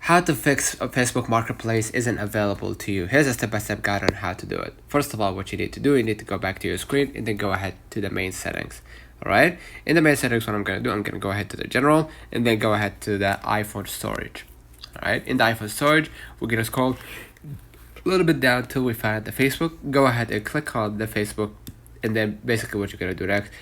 How to fix a Facebook Marketplace isn't available to you. Here's a step-by-step guide on how to do it. First of all, what you need to do, you need to go back to your screen and then go ahead to the main settings. Alright, in the main settings, what I'm going to do, I'm going to go ahead to the general and then go ahead to the iPhone storage. Alright, in the iPhone storage, we're going to scroll a little bit down till we find the Facebook. Go ahead and click on the Facebook, and then basically what you're going to do next,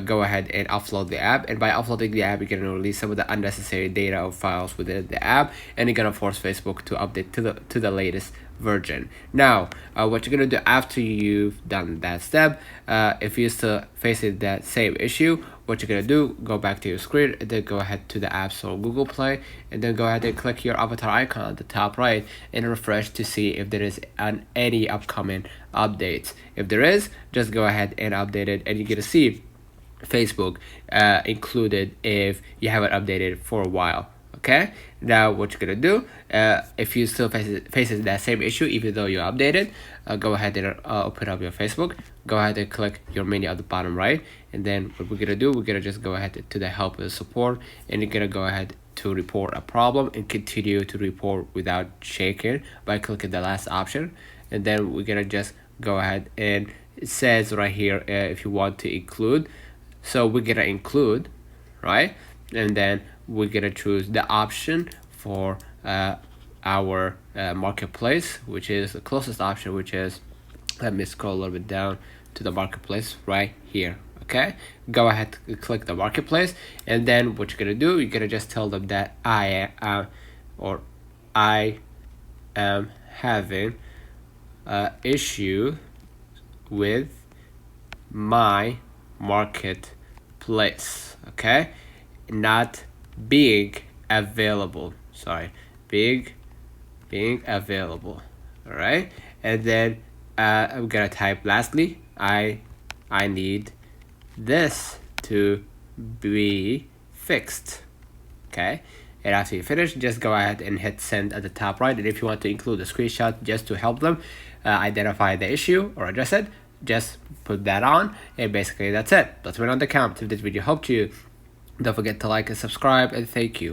go ahead and upload the app. And by uploading the app, you're going to release some of the unnecessary data or files within the app, and you're going to force Facebook to update to the latest version. Now, what you're going to do after you've done that step, if you're still facing that same issue, what you're going to do, go back to your screen and then go ahead to the App Store or Google Play, and then go ahead and click your avatar icon at the top right and refresh to see if there is any upcoming updates. If there is, just go ahead and update it, and you're going to see Facebook included if you haven't updated for a while. Okay, now what you're gonna do, if you still faces that same issue even though you updated, go ahead and open up your Facebook. Go ahead and click your menu at the bottom right, and then what we're gonna do, we're gonna just go ahead to the help and support, and you're gonna go ahead to report a problem and continue to report without shaking by clicking the last option. And then we're gonna just go ahead, and it says right here if you want to include, so we're gonna include, right? And then we're gonna choose the option for our marketplace, which is the closest option, which is, let me scroll a little bit down to the marketplace right here. Okay, go ahead and click the marketplace, and then what you're gonna do, you're gonna just tell them that I am having issue with my marketplace. Okay, not being available, being available. All right, and then I'm gonna type lastly, I need this to be fixed. Okay, and after you finish, just go ahead and hit send at the top right. And if you want to include a screenshot just to help them identify the issue or address it, just put that on, and basically that's it. That's been on the count. If this video helped you, don't forget to like and subscribe, and thank you.